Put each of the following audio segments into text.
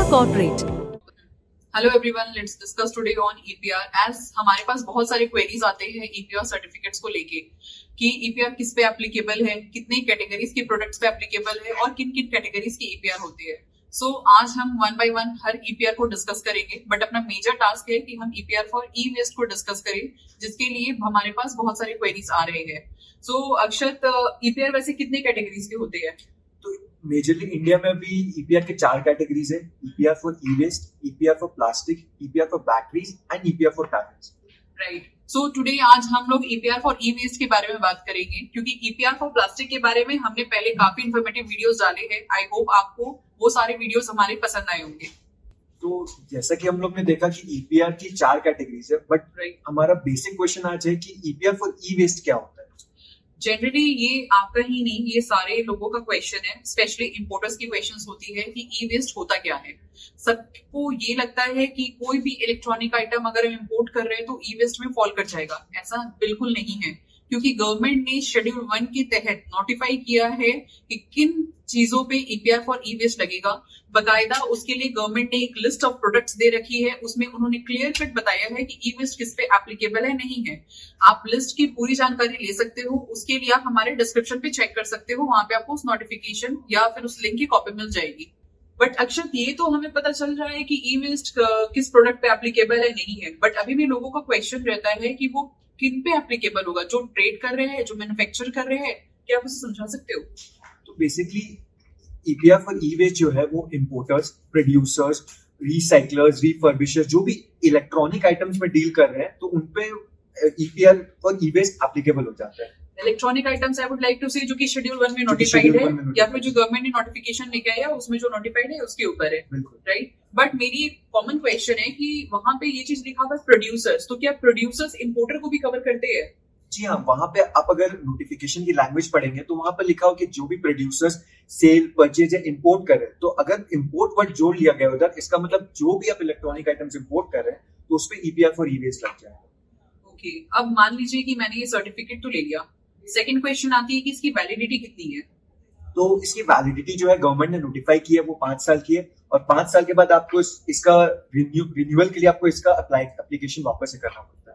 Corporate. Hello everyone, let's discuss today on EPR. As हमारे पास बहुत सारे क्वेरीज आते हैं ईपीआर सर्टिफिकेट्स को लेके कि ईपीआर किस पे एप्लीकेबल है, कितनी कैटेगरीज के प्रोडक्ट्स पे एप्लीकेबल है और किन किन कैटेगरीज की ईपीआर होती है। सो आज हम one by one her EPR को डिस्कस करेंगे, बट अपना मेजर टास्क है कि हम ईपीआर फॉर ई वेस्ट को डिस्कस करें, जिसके लिए हमारे पास बहुत सारे क्वेरीज आ रहे हैं। सो अक्षत, ईपीआर वैसे कितने कैटेगरीज के होते हैं? मेजरली इंडिया में अभी ईपीआर के 4 कैटेगरीज है। EPR for e waste, EPR for plastic, EPR for batteries and EPR for tyres. Right. So today आज हम लोग ईपीआर फॉर ई वेस्ट के बारे में बात करेंगे, क्योंकि ईपीआर फॉर प्लास्टिक के बारे में हमने पहले काफी इन्फॉर्मेटिव वीडियोस डाले हैं। आई होप आपको वो सारे वीडियोस हमारे पसंद आए होंगे। तो जैसा कि हम लोग ने देखा कि ईपीआर की 4 कैटेगरीज है, बट हमारा बेसिक क्वेश्चन आज है कि ईपीआर फॉर ई वेस्ट क्या होता है। जनरली ये आपका ही नहीं, ये सारे लोगों का क्वेश्चन है, स्पेशली इंपोर्टर्स की क्वेश्चंस होती है कि ई वेस्ट होता क्या है। सबको ये लगता है कि कोई भी इलेक्ट्रॉनिक आइटम अगर हम इंपोर्ट कर रहे हैं तो ई वेस्ट में फॉल कर जाएगा। ऐसा बिल्कुल नहीं है, क्योंकि गवर्नमेंट ने शेड्यूल 1 के तहत नोटिफाई किया है कि किन चीजों पे ईपीआर फॉर ई वेस्ट लगेगा। बकायदा उसके लिए गवर्नमेंट ने एक लिस्ट ऑफ प्रोडक्ट्स दे रखी है, उसमें उन्होंने क्लियर कट बताया है कि ई वेस्ट किस पे एप्लीकेबल है, नहीं है। आप लिस्ट की पूरी जानकारी ले सकते हो, उसके लिए आप हमारे डिस्क्रिप्शन पे चेक कर सकते हो, वहां पे आपको उस नोटिफिकेशन या फिर उस लिंक की कॉपी मिल जाएगी। बट अक्षत, ये तो हमें पता चल रहा है कि ई वेस्ट किस प्रोडक्ट पे एप्लीकेबल है, नहीं है, बट अभी भी लोगों का क्वेश्चन रहता है कि वो किन पे एप्लीकेबल होगा, जो ट्रेड कर रहे हैं, जो मैन्युफैक्चर कर रहे हैं। क्या आप उसे समझा सकते हो? तो basically EPR for e waste जो है वो इंपोर्टर्स, प्रोड्यूसर्स, रिसाइकलर्स, रिफर्बिशर्स जो भी इलेक्ट्रॉनिक आइटम्स में डील कर रहे हैं, तो उनपे EPR for e waste applicable हो जाता है। Electronic items I would like to say जो कि शेड्यूल 1 में नोटिफाइड है, या फिर जो गवर्नमेंट ने नोटिफिकेशन लेके आया उसमें जो नोटिफाइड है उसके ऊपर है, राइट। बट मेरी एक कॉमन क्वेश्चन है कि वहां पे ये चीज लिखा हुआ है प्रोड्यूसर्स, तो क्या प्रोड्यूसर्स इंपोर्टर को भी कवर करते हैं? जी हाँ, वहां पे आप अगर नोटिफिकेशन की लैंग्वेज पढ़ेंगे तो वहां पर लिखा हो कि जो भी प्रोड्यूसर्स सेल, परचेज या इंपोर्ट कर रहे हैं, तो अगर इंपोर्ट वर्ड जोड़ लिया गया उधर, इसका मतलब जो भी आप इलेक्ट्रॉनिक आइटम्स इंपोर्ट कर रहे हैं तो उस पर ईपीआर फॉर ई वेस्ट लग जाएगा। ओके, अब मान लीजिए कि मैंने ये सर्टिफिकेट तो ले लिया, सेकंड क्वेश्चन आती है कि इसकी वैलिडिटी कितनी है। तो इसकी वैलिडिटी जो है गवर्नमेंट ने नोटिफाई की है वो 5 साल की है, और 5 साल के बाद आपको इसका रिन्यूअल के लिए आपको इसका एप्लीकेशन वापस से करना पड़ता है।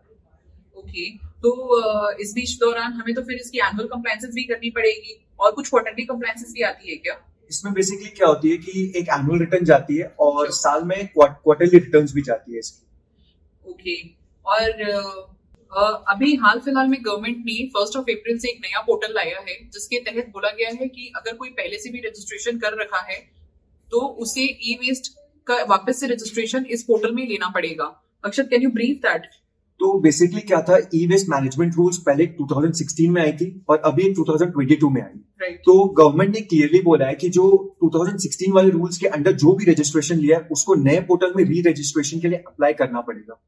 ओके, तो इस बीच दौरान हमें तो फिर इसकी एनुअल कंप्लायंसेस भी करनी पड़ेगी, और कुछ क्वार्टरली कंप्लायंसेस भी आती है क्या? इसमें बेसिकली क्या होती है कि एक एनुअल रिटर्न जाती है और साल में क्वार्टरली रिटर्न्स भी जाती है इसकी। ओके, और अभी हाल फिलहाल में गवर्नमेंट ने 1 अप्रैल से एक नया पोर्टल लाया है, जिसके तहत बोला गया है कि अगर कोई पहले से भी रजिस्ट्रेशन कर रखा है तो उसे ई वेस्ट का वापस से रजिस्ट्रेशन इस पोर्टल में लेना पड़ेगा। अक्षत, कैन यू ब्रीफ दैट? तो बेसिकली क्या था, ई वेस्ट मैनेजमेंट रूल्स पहले 2016 में आई थी और अभी 2022 में आई। Right. तो गवर्नमेंट ने क्लियरली बोला है कि जो 2016 वाले रूल्स के अंडर जो भी रजिस्ट्रेशन लिया है उसको नए पोर्टल में री रजिस्ट्रेशन के लिए अप्लाई करना पड़ेगा।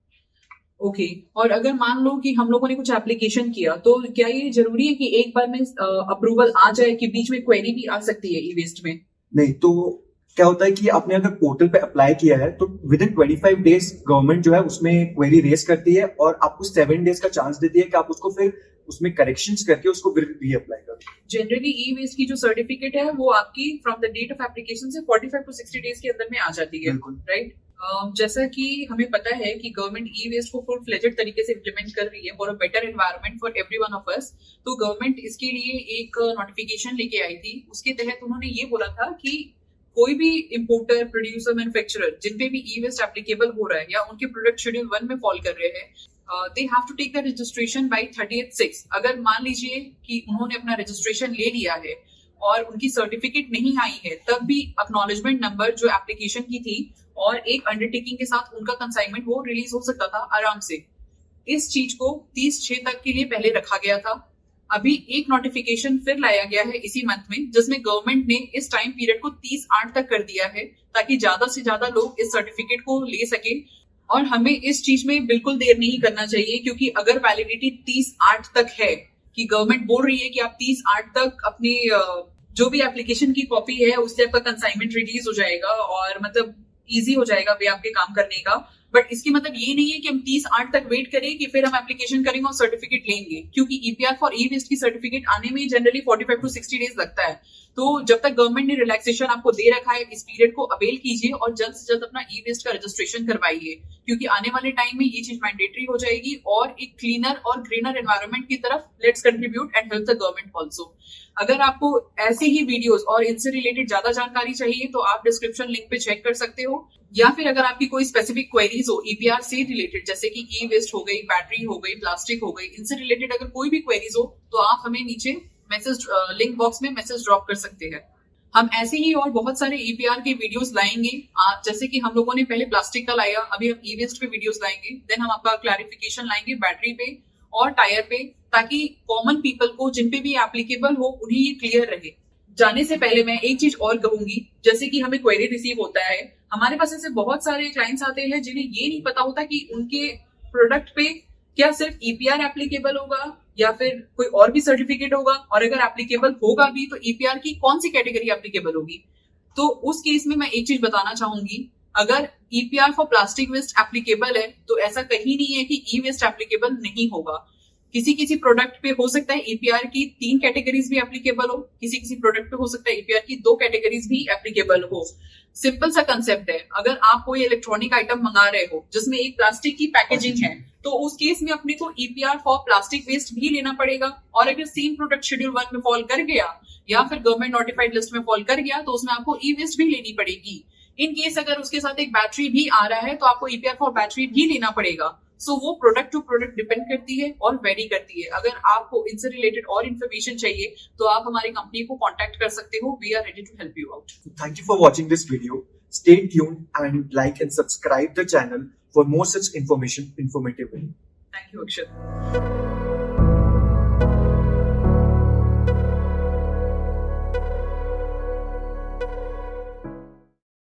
ओके, और अगर मान लो कि हम लोगों ने कुछ एप्लीकेशन किया, तो क्या ये जरूरी है कि एक बार में अप्रूवल आ जाए कि बीच में क्वेरी भी आ सकती है ई वेस्ट में? नहीं, तो क्या होता है कि आपने अगर पोर्टल पे अप्लाई किया है तो विद इन 25 डेज गवर्नमेंट जो है उसमें क्वेरी रेज करती है और आपको 7 डेज का चांस देती है कि आप उसको फिर उसमें करेक्शंस करके उसको फिर री अप्लाई करो। जनरली ई वेस्ट की जो सर्टिफिकेट है वो आपकी from the date of application से 45 टू 60 डेज के अंदर में आ जाती है, राइट। जैसा कि हमें पता है कि गवर्नमेंट ई वेस्ट को फुल फ्लेजेड तरीके से इम्प्लीमेंट कर रही है for a better environment for everyone of us. तो गवर्नमेंट इसके लिए एक नोटिफिकेशन लेके आई थी, उसके तहत उन्होंने ये बोला था कि कोई भी इंपोर्टर, प्रोड्यूसर, मैन्युफैक्चरर जिन पे भी ई वेस्ट एप्लीकेबल हो रहा है या उनके प्रोडक्ट शेड्यूल 1 में फॉल कर रहे हैं, they have to take the registration by 30/6। अगर मान लीजिए कि उन्होंने अपना रजिस्ट्रेशन ले लिया है और उनकी सर्टिफिकेट नहीं आई है, तब भी एक्नॉलेजमेंट नंबर जो एप्लीकेशन की थी और एक अंडरटेकिंग के साथ उनका कंसाइनमेंट वो रिलीज हो सकता था आराम से। इस चीज को 30/6 तक के लिए पहले रखा गया था। अभी एक नोटिफिकेशन फिर लाया गया है इसी मंथ में, जिसमें गवर्नमेंट ने इस टाइम पीरियड को 30/8 तक कर दिया है, ताकि ज्यादा से ज्यादा लोग इस सर्टिफिकेट को ले सके। और हमें इस चीज में बिल्कुल देर नहीं करना चाहिए, क्योंकि अगर वैलिडिटी 30/8 तक है, कि गवर्नमेंट बोल रही है कि आप 30/8 तक अपनी जो भी एप्लीकेशन की कॉपी है उससे आपका कंसाइनमेंट रिलीज हो जाएगा और मतलब इजी हो जाएगा वे आपके काम करने का, बट इसकी मतलब ये नहीं है कि हम 30/8 तक वेट करें कि फिर हम एप्लीकेशन करेंगे और सर्टिफिकेट लेंगे, क्योंकि ईपीआर फॉर ई वेस्ट की सर्टिफिकेट आने में जनरली 45 to 60 डेज लगता है। तो जब तक गवर्नमेंट ने रिलैक्सेशन आपको दे रखा है, इस पीरियड को अवेल कीजिए और जल्द से जल्द अपना ई वेस्ट का रजिस्ट्रेशन करवाइए, क्योंकि आने वाले टाइम में ये चीज मैंडेटरी हो जाएगी और एक क्लीनर और ग्रीनर एनवायरनमेंट की तरफ let's contribute and help the government also. अगर आपको ऐसे ही वीडियोस और इनसे रिलेटेड ज्यादा जानकारी चाहिए तो आप डिस्क्रिप्शन लिंक पे चेक कर सकते हो, या फिर अगर आपकी कोई स्पेसिफिक क्वेरीज हो ईपीआर से रिलेटेड, जैसे कि ई वेस्ट हो गई, बैटरी हो गई, प्लास्टिक हो गई, इनसे रिलेटेड अगर कोई भी क्वेरीज हो तो आप हमें नीचे मैसेज लिंक बॉक्स में मैसेज ड्रॉप कर सकते हैं। हम ऐसे ही और बहुत सारे ईपीआर के वीडियोस लाएंगे, जैसे कि हम लोगों ने पहले प्लास्टिक का लाया, अभी हम ई वेस्ट पे वीडियोस लाएंगे, देन हम आपका क्लैरिफिकेशन लाएंगे बैटरी पे और टायर पे, ताकि कॉमन पीपल को जिन पे भी एप्लीकेबल हो उन्हें ये क्लियर रहे। जाने से पहले मैं एक चीज और कहूंगी, जैसे कि हमें क्वेरी रिसीव होता है, हमारे पास ऐसे बहुत सारे क्लाइंट्स आते हैं जिन्हें ये नहीं पता होता कि उनके प्रोडक्ट पे क्या सिर्फ ईपीआर एप्लीकेबल होगा या फिर कोई और भी सर्टिफिकेट होगा, और अगर एप्लीकेबल होगा भी तो ईपीआर की कौन सी कैटेगरी एप्लीकेबल होगी। तो उस केस में मैं एक चीज बताना चाहूंगी, अगर EPR for plastic waste applicable है तो ऐसा कहीं नहीं है कि ई वेस्ट एप्लीकेबल नहीं होगा। किसी किसी प्रोडक्ट पे हो सकता है ईपीआर की 3 कैटेगरीज भी एप्लीकेबल हो, किसी किसी प्रोडक्ट पे हो सकता है ईपीआर की 2 कैटेगरीज भी एप्लीकेबल हो। सिंपल सा कंसेप्ट है, अगर आप कोई इलेक्ट्रॉनिक आइटम मंगा रहे हो जिसमें एक प्लास्टिक की पैकेजिंग है, तो उस केस में अपने को ईपीआर फॉर प्लास्टिक वेस्ट भी लेना पड़ेगा, और अगर सेम प्रोडक्ट शेड्यूल 1 में फॉल कर गया या फिर गवर्नमेंट नोटिफाइड लिस्ट में फॉल कर गया तो उसमें आपको ई वेस्ट भी लेनी पड़ेगी। इन केस अगर उसके साथ एक बैटरी भी आ रहा है तो आपको ईपीआर फॉर बैटरी भी लेना पड़ेगा। सो वो प्रोडक्ट टू प्रोडक्ट डिपेंड करती है और वेरी करती है। अगर आपको इनसे रिलेटेड और इन्फॉर्मेशन चाहिए तो आप हमारी कंपनी को कांटेक्ट कर सकते हो, we are ready to help you out. Thank you for watching this video. Stay tuned and like and subscribe the channel for more such informative video. Thank you Akshat.